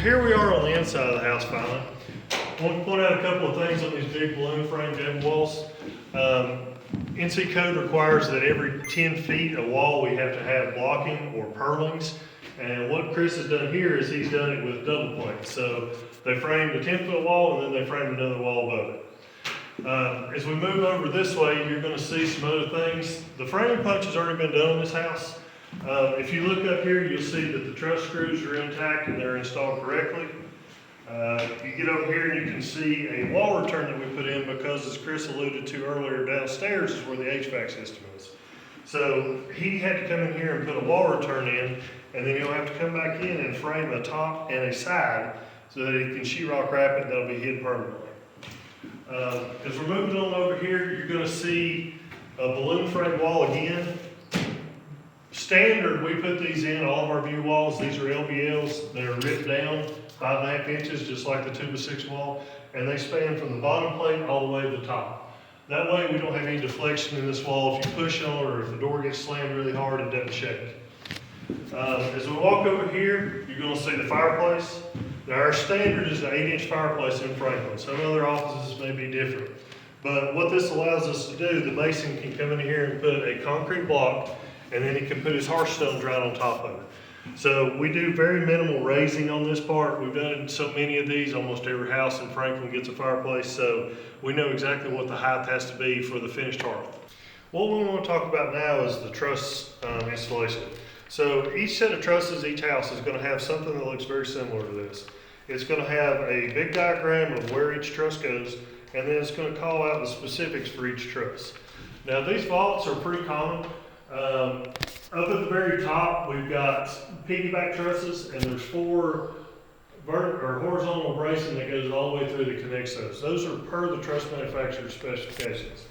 here we are on the inside of the house finally. I want to point out a couple of things on these big balloon frame gable walls. NC code requires that every 10 feet a wall we have to have blocking or purlings. And what Chris has done here is he's done it with double plates. So they framed a 10-foot wall and then they framed another wall above it. As we move over this way, you're going to see some other things. The framing punch has already been done on this house. If you look up here, you'll see that the truss screws are intact and they're installed correctly. You get over here and you can see a wall return that we put in because, as Chris alluded to earlier, downstairs is where the HVAC system is. So he had to come in here and put a wall return in, and then he'll have to come back in and frame a top and a side so that he can sheetrock wrap it and that'll be hidden permanently. As we're moving on over here, you're going to see a balloon frame wall again. Standard, we put these in all of our view walls. These are LVLs. They're ripped down 5.5 inches, just like the 2x6 wall, and they span from the bottom plate all the way to the top. That way we don't have any deflection in this wall. If you push on it or if the door gets slammed really hard, it doesn't shake. As we walk over here, you're going to see the fireplace. Now our standard is an 8-inch fireplace in Franklin. Some other offices may be different. But what this allows us to do, the mason can come in here and put a concrete block, and then he can put his hearthstones right on top of it. So we do very minimal raising on this part. We've done so many of these, almost every house in Franklin gets a fireplace, so we know exactly what the height has to be for the finished hearth. What we want to talk about now is the truss installation. So each set of trusses, each house is going to have something that looks very similar to this. It's going to have a big diagram of where each truss goes, and then it's going to call out the specifics for each truss. Now these vaults are pretty common. Up at the very top, we've got piggyback trusses, and there's 4 horizontal bracing that goes all the way through that connects those. Those are per the truss manufacturer's specifications.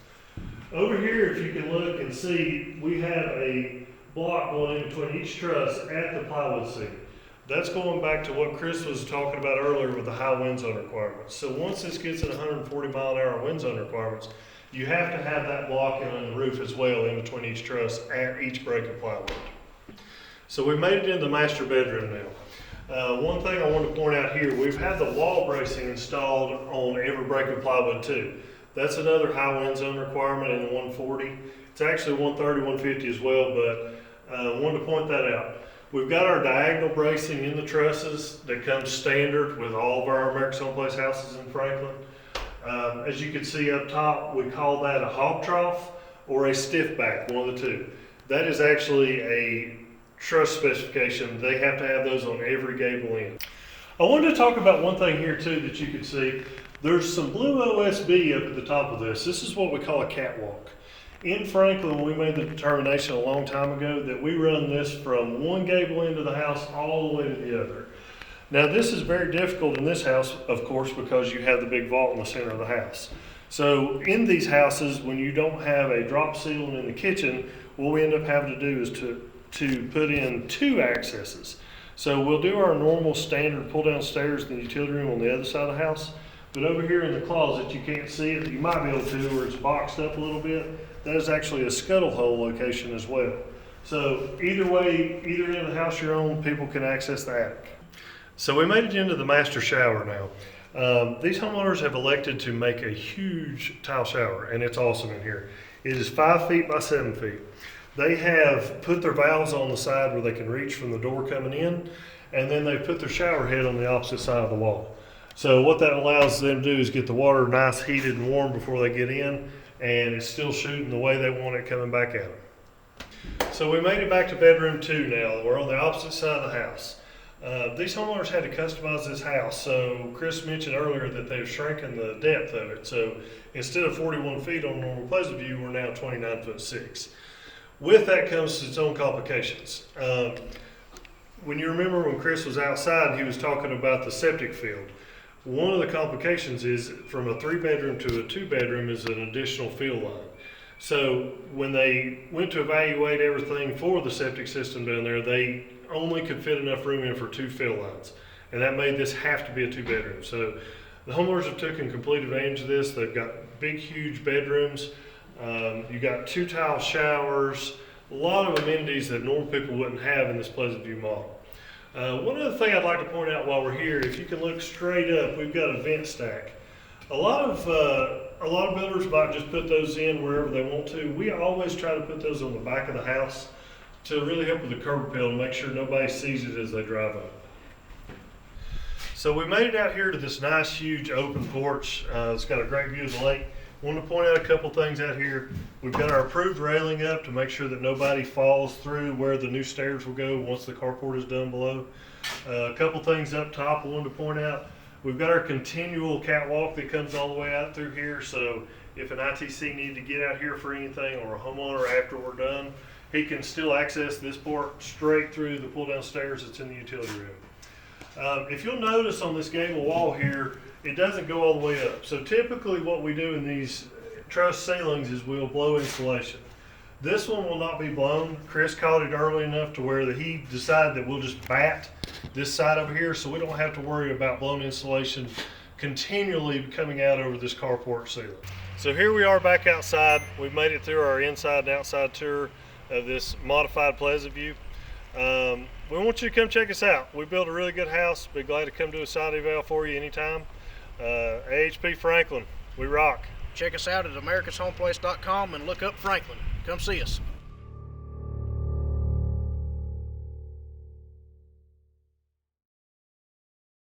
Over here, if you can look and see, we have a block going in between each truss at the plywood seam. That's going back to what Chris was talking about earlier with the high wind zone requirements. So once this gets at 140 mile an hour wind zone requirements, you have to have that block in on the roof as well in between each truss at each break of plywood. So we made it into the master bedroom now. One thing I want to point out here, we've had the wall bracing installed on every break of plywood too. That's another high wind zone requirement in the 140. It's actually 130, 150 as well, but I wanted to point that out. We've got our diagonal bracing in the trusses that comes standard with all of our America's Home Place houses in Franklin. As you can see up top, we call that a hog trough or a stiff back, one of the two. That is actually a truss specification. They have to have those on every gable end. I wanted to talk about one thing here too that you can see. There's some blue OSB up at the top of this. This is what we call a catwalk. In Franklin, we made the determination a long time ago that we run this from one gable end of the house all the way to the other. Now this is very difficult in this house, of course, because you have the big vault in the center of the house. So in these houses, when you don't have a drop ceiling in the kitchen, what we end up having to do is to put in 2 accesses. So we'll do our normal standard pull down stairs in the utility room on the other side of the house. But over here in the closet, you can't see it. You might be able to, where it's boxed up a little bit. That is actually a scuttle hole location as well. So either way, either end of the house you're on, people can access the attic. So we made it into the master shower now. These homeowners have elected to make a huge tile shower, and it's awesome in here. It is 5 feet by 7 feet. They have put their valves on the side where they can reach from the door coming in, and then they put their shower head on the opposite side of the wall. So what that allows them to do is get the water nice heated and warm before they get in, and it's still shooting the way they want it coming back at them. So we made it back to bedroom 2 now. We're on the opposite side of the house. These homeowners had to customize this house. So Chris mentioned earlier that they've shrinking the depth of it. So instead of 41 feet on normal Pleasantview, we're now 29'6". With that comes its own complications. When you remember when Chris was outside, he was talking about the septic field. One of the complications is from a 3-bedroom to a 2-bedroom is an additional field line. So when they went to evaluate everything for the septic system down there, they only could fit enough room in for 2 fill lines. And that made this have to be a 2-bedroom. So the homeowners have taken complete advantage of this. They've got big, huge bedrooms. You got 2 tile showers, a lot of amenities that normal people wouldn't have in this Pleasantview model. One other thing I'd like to point out while we're here, if you can look straight up, we've got a vent stack. A lot of builders might just put those in wherever they want to. We always try to put those on the back of the house to really help with the curb appeal and make sure nobody sees it as they drive up. So we made it out here to this nice, huge open porch. It's got a great view of the lake. Want to point out a couple things out here. We've got our approved railing up to make sure that nobody falls through where the new stairs will go once the carport is done below. A couple things up top I wanted to point out. We've got our continual catwalk that comes all the way out through here, so if an ITC need to get out here for anything, or a homeowner after we're done, he can still access this port straight through the pull down stairs that's in the utility room. If you'll notice on this gable wall here, it doesn't go all the way up. So typically what we do in these truss ceilings is we'll blow insulation. This one will not be blown. Chris caught it early enough to where he decided that we'll just bat this side over here, so we don't have to worry about blown insulation continually coming out over this carport ceiling. So here we are back outside. We've made it through our inside and outside tour of this modified Pleasantview. We want you to come check us out. We built a really good house. Be glad to come do a side eval for you anytime. AHP Franklin, we rock. Check us out at americashomeplace.com and look up Franklin. Come see us.